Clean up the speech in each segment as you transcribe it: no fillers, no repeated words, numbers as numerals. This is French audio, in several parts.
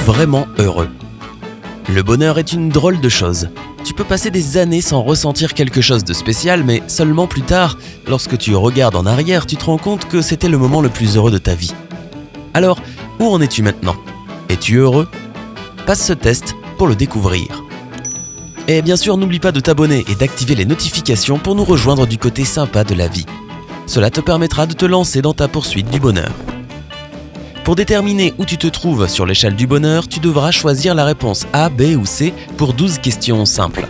vraiment heureux? Le bonheur est une drôle de chose. Tu peux passer des années sans ressentir quelque chose de spécial, mais seulement plus tard, lorsque tu regardes en arrière, tu te rends compte que c'était le moment le plus heureux de ta vie. Alors, où en es-tu maintenant? Es-tu heureux? Passe ce test pour le découvrir. Et bien sûr, n'oublie pas de t'abonner et d'activer les notifications pour nous rejoindre du côté sympa de la vie. Cela te permettra de te lancer dans ta poursuite du bonheur. Pour déterminer où tu te trouves sur l'échelle du bonheur, tu devras choisir la réponse A, B ou C pour 12 questions simples.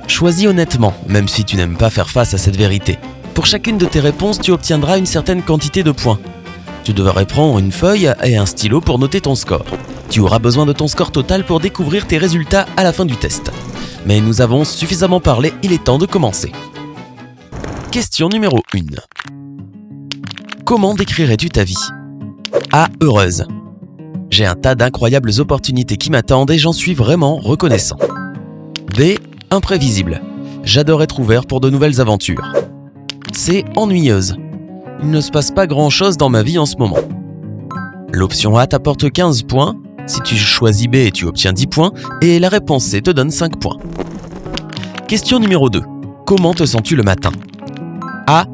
Choisis honnêtement, même si tu n'aimes pas faire face à cette vérité. Pour chacune de tes réponses, tu obtiendras une certaine quantité de points. Tu devrais prendre une feuille et un stylo pour noter ton score. Tu auras besoin de ton score total pour découvrir tes résultats à la fin du test. Mais nous avons suffisamment parlé, il est temps de commencer. Question numéro 1. Comment décrirais-tu ta vie? A. Heureuse. J'ai un tas d'incroyables opportunités qui m'attendent et j'en suis vraiment reconnaissant. B. Imprévisible. J'adore être ouvert pour de nouvelles aventures. C. Ennuyeuse. Il ne se passe pas grand-chose dans ma vie en ce moment. L'option A t'apporte 15 points. Si tu choisis B, tu obtiens 10 points. Et la réponse C te donne 5 points. Question numéro 2. Comment te sens-tu le matin? A.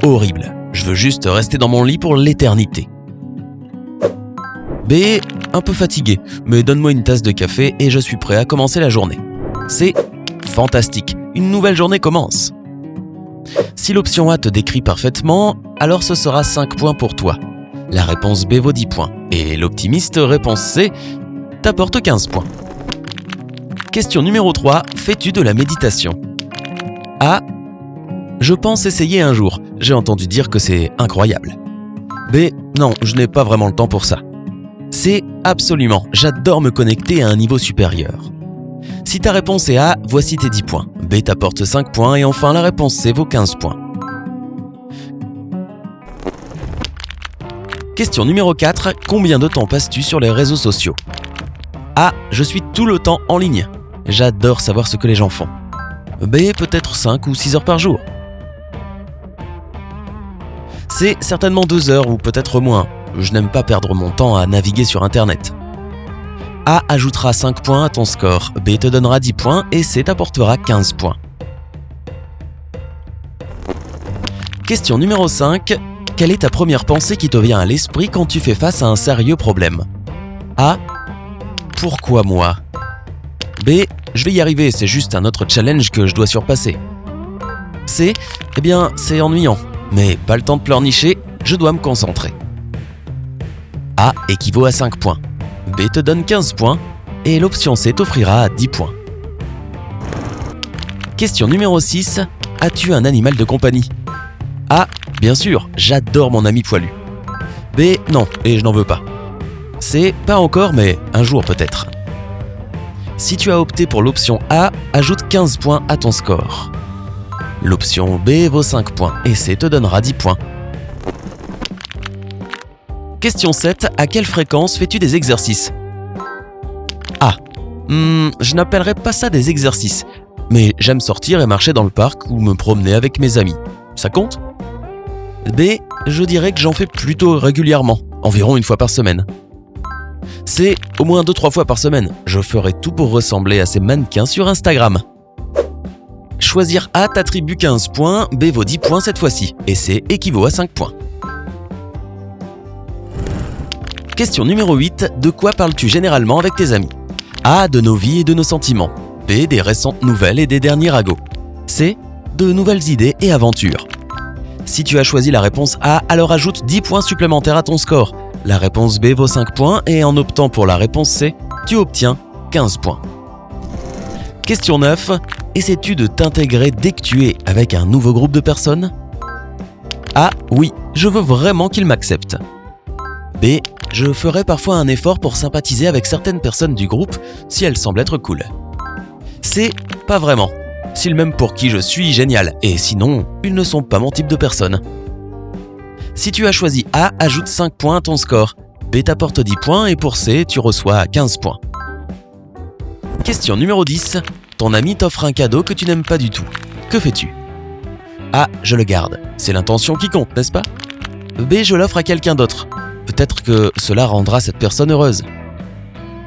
Horrible. Je veux juste rester dans mon lit pour l'éternité. B. Un peu fatigué, mais donne-moi une tasse de café et je suis prêt à commencer la journée. C. Fantastique. Une nouvelle journée commence. Si l'option A te décrit parfaitement, alors ce sera 5 points pour toi. La réponse B vaut 10 points. Et l'optimiste réponse C t'apporte 15 points. Question numéro 3. Fais-tu de la méditation? A. Je pense essayer un jour. J'ai entendu dire que c'est incroyable. B. Non, je n'ai pas vraiment le temps pour ça. C. Absolument. J'adore me connecter à un niveau supérieur. Si ta réponse est A, voici tes 10 points. B t'apporte 5 points et enfin la réponse C vaut 15 points. Question numéro 4. Combien de temps passes-tu sur les réseaux sociaux? A. Je suis tout le temps en ligne. J'adore savoir ce que les gens font. B. Peut-être 5 ou 6 heures par jour. C. Certainement 2 heures ou peut-être moins. Je n'aime pas perdre mon temps à naviguer sur Internet. A ajoutera 5 points à ton score, B te donnera 10 points et C t'apportera 15 points. Question numéro 5. Quelle est ta première pensée qui te vient à l'esprit quand tu fais face à un sérieux problème? A. Pourquoi moi? B. Je vais y arriver, c'est juste un autre challenge que je dois surpasser. C. Eh bien, c'est ennuyant, mais pas le temps de pleurnicher, je dois me concentrer. A équivaut à 5 points. B te donne 15 points et l'option C t'offrira 10 points. Question numéro 6. As-tu un animal de compagnie? A. Bien sûr, j'adore mon ami poilu. B. Non, et je n'en veux pas. C. Pas encore, mais un jour peut-être. Si tu as opté pour l'option A, ajoute 15 points à ton score. L'option B vaut 5 points et C te donnera 10 points. Question 7. À quelle fréquence fais-tu des exercices? A. Je n'appellerais pas ça des exercices, mais j'aime sortir et marcher dans le parc ou me promener avec mes amis. Ça compte? B. Je dirais que j'en fais plutôt régulièrement, environ une fois par semaine. C. Au moins 2-3 fois par semaine. Je ferai tout pour ressembler à ces mannequins sur Instagram. Choisir A t'attribue 15 points, B vaut 10 points cette fois-ci, et C équivaut à 5 points. Question numéro 8. De quoi parles-tu généralement avec tes amis? A. De nos vies et de nos sentiments. B. Des récentes nouvelles et des derniers ragots. C. De nouvelles idées et aventures. Si tu as choisi la réponse A, alors ajoute 10 points supplémentaires à ton score. La réponse B vaut 5 points et en optant pour la réponse C, tu obtiens 15 points. Question 9. Essaies-tu de t'intégrer dès que tu es avec un nouveau groupe de personnes? A. Oui, je veux vraiment qu'ils m'acceptent. B. Je ferai parfois un effort pour sympathiser avec certaines personnes du groupe si elles semblent être cool. C. Pas vraiment. S'ils m'aiment pour qui je suis, génial. Et sinon, ils ne sont pas mon type de personne. Si tu as choisi A, ajoute 5 points à ton score. B t'apporte 10 points et pour C, tu reçois 15 points. Question numéro 10. Ton ami t'offre un cadeau que tu n'aimes pas du tout. Que fais-tu? A. Je le garde. C'est l'intention qui compte, n'est-ce pas? B. Je l'offre à quelqu'un d'autre. Peut-être que cela rendra cette personne heureuse.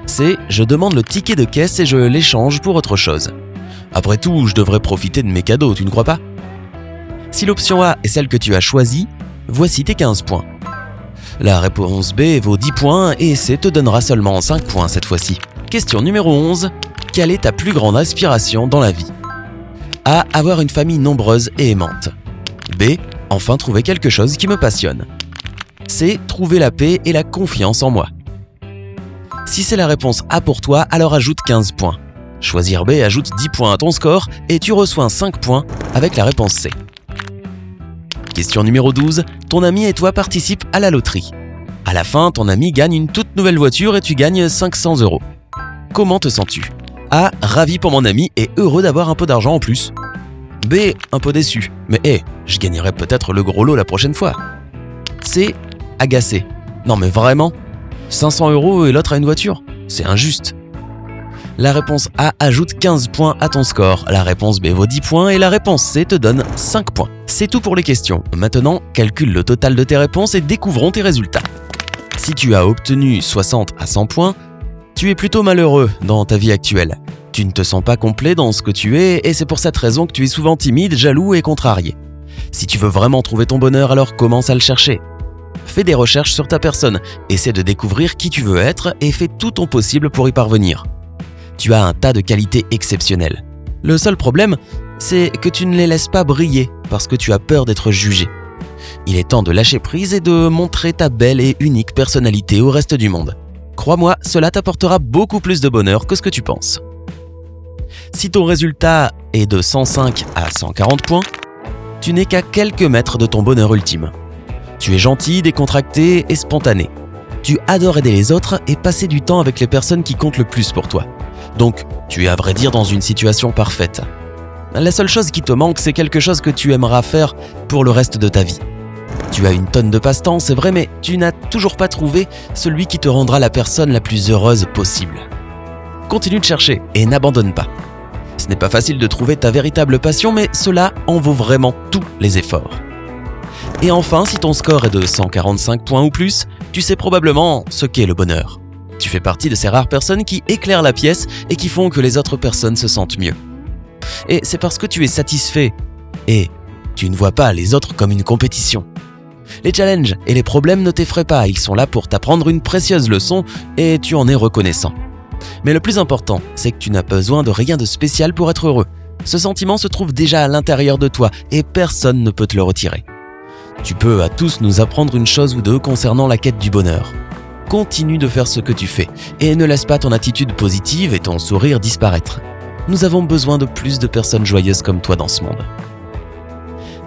C. Je demande le ticket de caisse et je l'échange pour autre chose. Après tout, je devrais profiter de mes cadeaux, tu ne crois pas? Si l'option A est celle que tu as choisie, voici tes 15 points. La réponse B vaut 10 points et C te donnera seulement 5 points cette fois-ci. Question numéro 11. Quelle est ta plus grande aspiration dans la vie? A. Avoir une famille nombreuse et aimante. B. Enfin trouver quelque chose qui me passionne. C. Trouver la paix et la confiance en moi. Si c'est la réponse A pour toi, alors ajoute 15 points. Choisir B ajoute 10 points à ton score et tu reçois 5 points avec la réponse C. Question numéro 12. Ton ami et toi participent à la loterie. À la fin, ton ami gagne une toute nouvelle voiture et tu gagnes 500 €. Comment te sens-tu? A. Ravi pour mon ami et heureux d'avoir un peu d'argent en plus. B. Un peu déçu, mais je gagnerai peut-être le gros lot la prochaine fois. C. Agacé. Non mais vraiment? 500 € et l'autre a une voiture? C'est injuste. La réponse A ajoute 15 points à ton score, la réponse B vaut 10 points et la réponse C te donne 5 points. C'est tout pour les questions. Maintenant, calcule le total de tes réponses et découvrons tes résultats. Si tu as obtenu 60 à 100 points, tu es plutôt malheureux dans ta vie actuelle. Tu ne te sens pas complet dans ce que tu es et c'est pour cette raison que tu es souvent timide, jaloux et contrarié. Si tu veux vraiment trouver ton bonheur, alors commence à le chercher. Fais des recherches sur ta personne, essaie de découvrir qui tu veux être et fais tout ton possible pour y parvenir. Tu as un tas de qualités exceptionnelles. Le seul problème, c'est que tu ne les laisses pas briller parce que tu as peur d'être jugé. Il est temps de lâcher prise et de montrer ta belle et unique personnalité au reste du monde. Crois-moi, cela t'apportera beaucoup plus de bonheur que ce que tu penses. Si ton résultat est de 105 à 140 points, tu n'es qu'à quelques mètres de ton bonheur ultime. Tu es gentil, décontracté et spontané. Tu adores aider les autres et passer du temps avec les personnes qui comptent le plus pour toi. Donc, tu es à vrai dire dans une situation parfaite. La seule chose qui te manque, c'est quelque chose que tu aimeras faire pour le reste de ta vie. Tu as une tonne de passe-temps, c'est vrai, mais tu n'as toujours pas trouvé celui qui te rendra la personne la plus heureuse possible. Continue de chercher et n'abandonne pas. Ce n'est pas facile de trouver ta véritable passion, mais cela en vaut vraiment tous les efforts. Et enfin, si ton score est de 145 points ou plus, tu sais probablement ce qu'est le bonheur. Tu fais partie de ces rares personnes qui éclairent la pièce et qui font que les autres personnes se sentent mieux. Et c'est parce que tu es satisfait et tu ne vois pas les autres comme une compétition. Les challenges et les problèmes ne t'effraient pas, ils sont là pour t'apprendre une précieuse leçon et tu en es reconnaissant. Mais le plus important, c'est que tu n'as besoin de rien de spécial pour être heureux. Ce sentiment se trouve déjà à l'intérieur de toi et personne ne peut te le retirer. Tu peux à tous nous apprendre une chose ou deux concernant la quête du bonheur. Continue de faire ce que tu fais et ne laisse pas ton attitude positive et ton sourire disparaître. Nous avons besoin de plus de personnes joyeuses comme toi dans ce monde.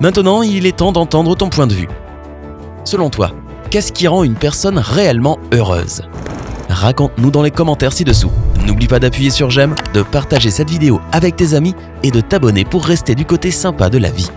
Maintenant, il est temps d'entendre ton point de vue. Selon toi, qu'est-ce qui rend une personne réellement heureuse? Raconte-nous dans les commentaires ci-dessous. N'oublie pas d'appuyer sur j'aime, de partager cette vidéo avec tes amis et de t'abonner pour rester du côté sympa de la vie.